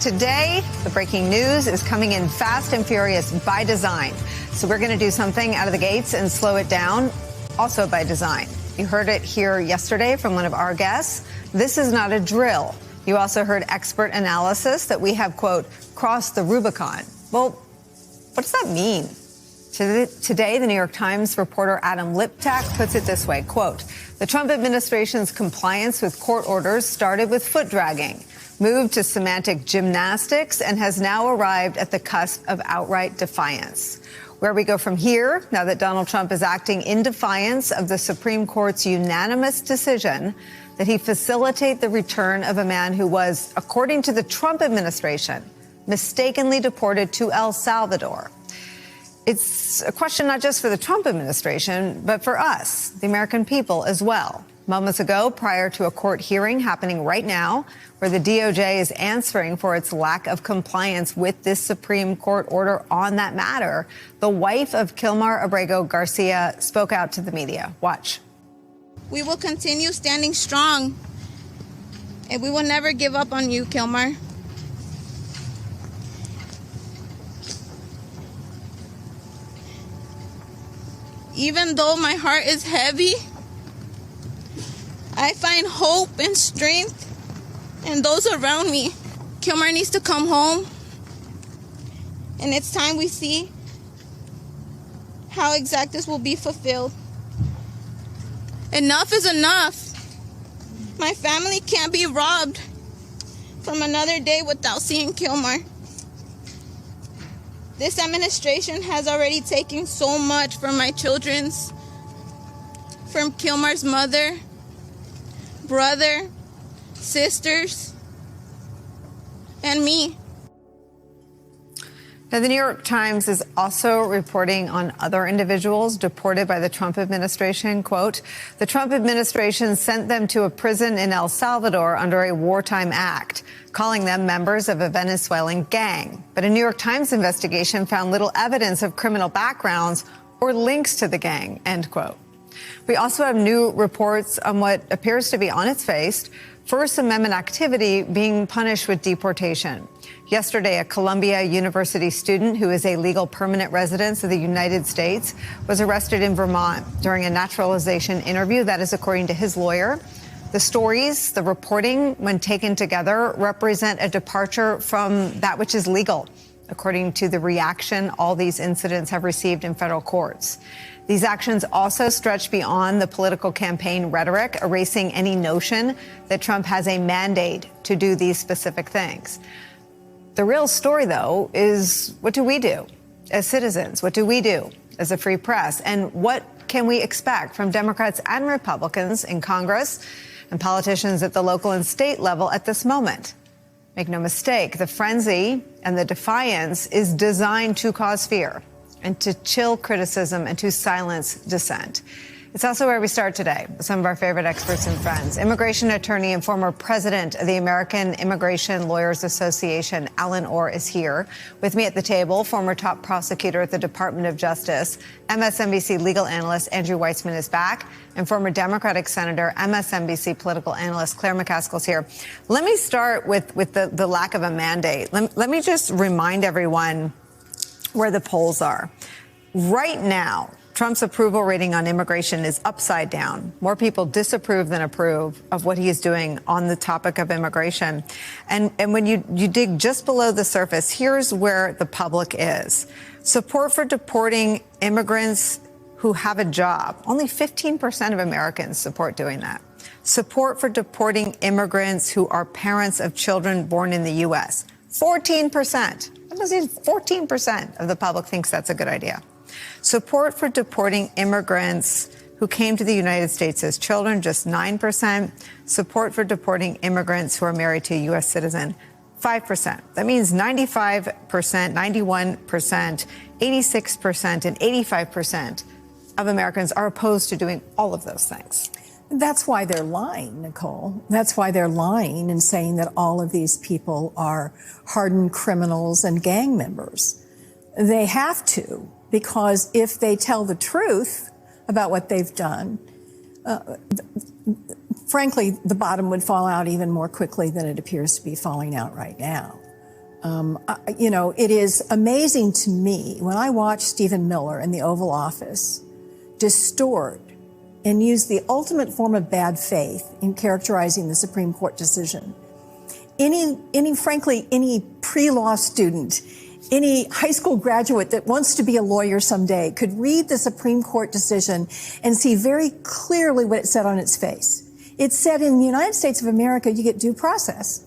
today, the breaking news is coming in fast and furious by design. So we're going to do something out of the gates and slow it down, also by design. You heard it here yesterday from one of our guests. This is not a drill. You also heard expert analysis that we have, quote, crossed the Rubicon. Well, what does that mean? Today, the New York Times reporter Adam Liptak puts it this way, quote, the Trump administration's compliance with court orders started with foot dragging, moved to semantic gymnastics, and has now arrived at the cusp of outright defiance. Where we go from here, now that Donald Trump is acting in defiance of the Supreme Court's unanimous decision that he facilitate the return of a man who was, according to the Trump administration, mistakenly deported to El Salvador. It's a question not just for the Trump administration, but for us, the American people, as well. Moments ago, prior to a court hearing happening right now, where the DOJ is answering for its lack of compliance with this Supreme Court order on that matter, the wife of Kilmar Abrego Garcia spoke out to the media. Watch. We will continue standing strong, and we will never give up on you, Kilmar. Even though my heart is heavy, I find hope and strength in those around me. Kilmar needs to come home, and it's time we see how exact this will be fulfilled. Enough is enough. My family can't be robbed from another day without seeing Kilmar. This administration has already taken so much from my children's, from Kilmar's mother, brother, sisters, and me. Now, the New York Times is also reporting on other individuals deported by the Trump administration. Quote, the Trump administration sent them to a prison in El Salvador under a wartime act, calling them members of a Venezuelan gang. But a New York Times investigation found little evidence of criminal backgrounds or links to the gang, end quote. We also have new reports on what appears to be, on its face, First Amendment activity being punished with deportation. Yesterday, a Columbia University student who is a legal permanent resident of the United States was arrested in Vermont during a naturalization interview. That is according to his lawyer. The stories, the reporting, when taken together, represent a departure from that which is legal, according to the reaction all these incidents have received in federal courts. These actions also stretch beyond the political campaign rhetoric, erasing any notion that Trump has a mandate to do these specific things. The real story, though, is what do we do as citizens? What do we do as a free press? And what can we expect from Democrats and Republicans in Congress and politicians at the local and state level at this moment? Make no mistake, the frenzy and the defiance is designed to cause fear and to chill criticism and to silence dissent. It's also where we start today with some of our favorite experts and friends. Immigration attorney and former president of the American Immigration Lawyers Association, Alan Orr, is here. With me at the table, former top prosecutor at the Department of Justice, MSNBC legal analyst Andrew Weitzman is back, and former Democratic Senator, MSNBC political analyst Claire McCaskill is here. Let me start with the lack of a mandate. Let me just remind everyone where the polls are. Right now, Trump's approval rating on immigration is upside down. More people disapprove than approve of what he is doing on the topic of immigration. And when you dig just below the surface, here's where the public is. Support for deporting immigrants who have a job. Only 15% of Americans support doing that. Support for deporting immigrants who are parents of children born in the U.S. 14%. 14% of the public thinks that's a good idea. Support for deporting immigrants who came to the United States as children, just 9%. Support for deporting immigrants who are married to a U.S. citizen, 5%. That means 95%, 91%, 86%, and 85% of Americans are opposed to doing all of those things. That's why they're lying, Nicole. That's why they're lying and saying that all of these people are hardened criminals and gang members. They have to, because if they tell the truth about what they've done, frankly, the bottom would fall out even more quickly than it appears to be falling out right now. You know, it is amazing to me when I watch Stephen Miller in the Oval Office distort and use the ultimate form of bad faith in characterizing the Supreme Court decision. Frankly, any pre-law student, any high school graduate that wants to be a lawyer someday could read the Supreme Court decision and see very clearly what it said on its face. It said in the United States of America, you get due process,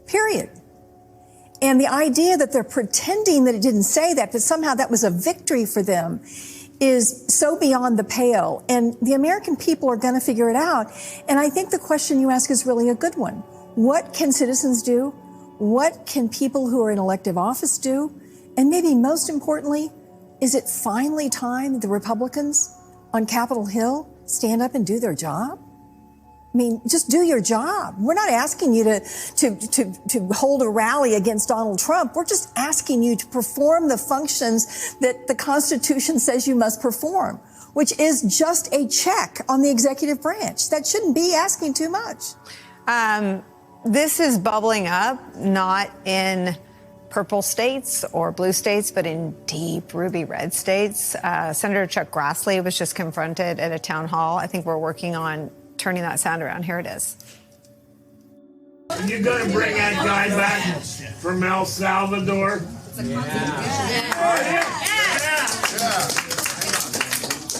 period. And the idea that they're pretending that it didn't say that somehow that was a victory for them is so beyond the pale. And the American people are going to figure it out. And I think the question you ask is really a good one. What can citizens do? What can people who are in elective office do? And maybe most importantly, is it finally time that the Republicans on Capitol Hill stand up and do their job? I mean, just do your job. We're not asking you to hold a rally against Donald Trump. We're just asking you to perform the functions that the Constitution says you must perform, which is just a check on the executive branch. That shouldn't be asking too much. This is bubbling up, not in purple states or blue states, but in deep ruby red states. Senator Chuck Grassley was just confronted at a town hall. I think we're working on turning that sound around. Here it is. Are you going to bring that guy back from El Salvador?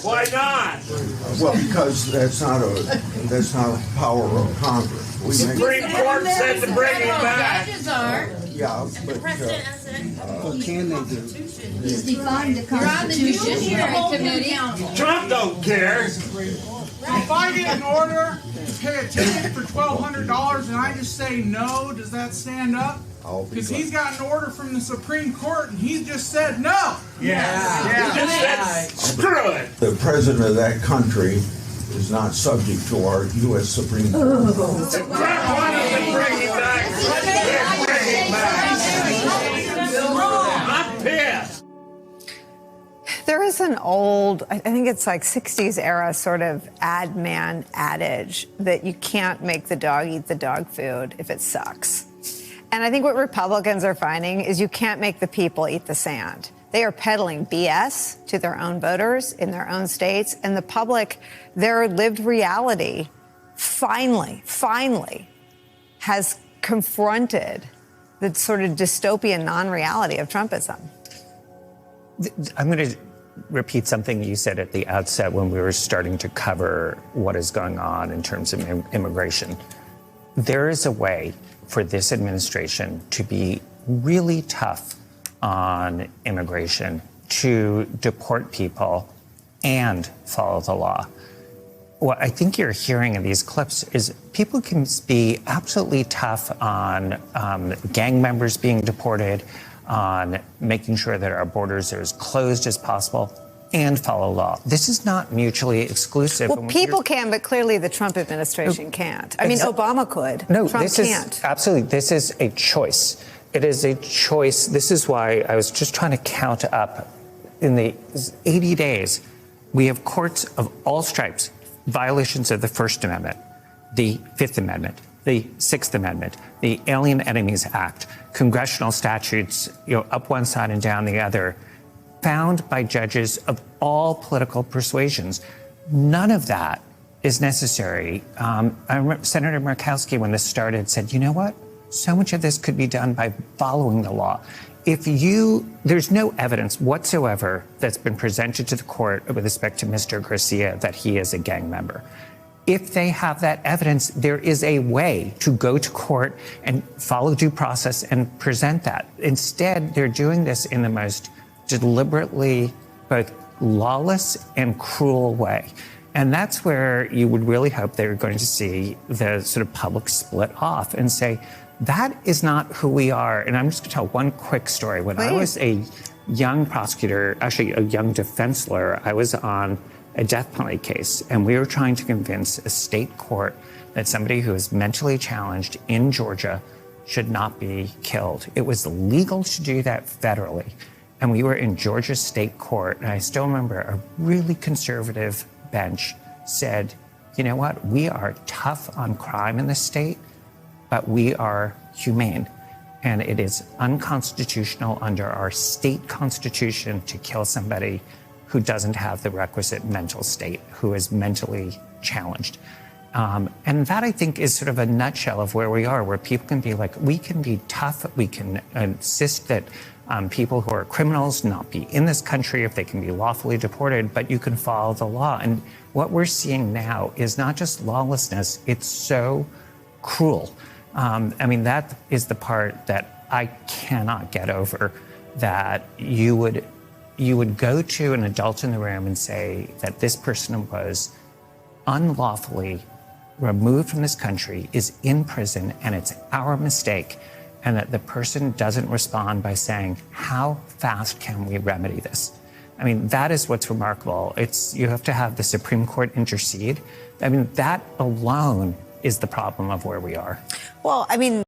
Why not? Well, because that's not a power of Congress. Supreme Court said to bring him back. Yeah, but What can they do? He's defying the Constitution. Trump don't care. If I get an order to pay a ticket for $1,200 and I just say no, does that stand up? Because he's got an order from the Supreme Court and he just said no. Yeah. He just said screw it. the president of that country is not subject to our U.S. Supreme Court. If Trump wanted to bring him back, let's bring him back. I'm pissed. There is an old, I think it's like 60s era sort of ad man adage that you can't make the dog eat the dog food if it sucks. And I think what Republicans are finding is you can't make the people eat the sand. They are peddling BS to their own voters in their own states, and the public, their lived reality finally has confronted the sort of dystopian non-reality of Trumpism. I'm going to repeat something you said at the outset when we were starting to cover what is going on in terms of immigration. There is a way for this administration to be really tough on immigration, to deport people and follow the law. What I think you're hearing in these clips is people can be absolutely tough on gang members being deported, on making sure that our borders are as closed as possible, and follow law. This is not mutually exclusive. Well, people can, but clearly the Trump administration can't. I mean, Obama could. No, Trump this can't. is absolutely. This is a choice. It is a choice. This is why I was just trying to count up. In the 80 days, we have courts of all stripes, violations of the First Amendment, the Fifth Amendment, the Sixth Amendment, the Alien Enemies Act, congressional statutes, up one side and down the other, found by judges of all political persuasions. None of that is necessary. I remember Senator Murkowski, when this started, said, you know what? So much of this could be done by following the law. There's no evidence whatsoever that's been presented to the court with respect to Mr. Garcia that he is a gang member. If they have that evidence, there is a way to go to court and follow due process and present that. Instead, they're doing this in the most deliberately both lawless and cruel way. And that's where you would really hope they're going to see the sort of public split off and say, that is not who we are. And I'm just going to tell one quick story. When I was a young prosecutor, actually a young defense lawyer, I was on a death penalty case, and we were trying to convince a state court that somebody who is mentally challenged in Georgia should not be killed. It was legal to do that federally. And we were in Georgia state court, and I still remember a really conservative bench said, you know what, we are tough on crime in the state, but we are humane. and it is unconstitutional under our state constitution to kill somebody who doesn't have the requisite mental state, who is mentally challenged. And that, I think, is sort of a nutshell of where we are, where people can be like, we can be tough, we can insist that people who are criminals not be in this country if they can be lawfully deported, but you can follow the law. And what we're seeing now is not just lawlessness, it's so cruel. I mean, that is the part that I cannot get over, that you would go to an adult in the room and say that this person was unlawfully removed from this country, is in prison, and it's our mistake, and that the person doesn't respond by saying, how fast can we remedy this? I mean, that is what's remarkable. You have to have the Supreme Court intercede. I mean, that alone is the problem of where we are. Well, I mean,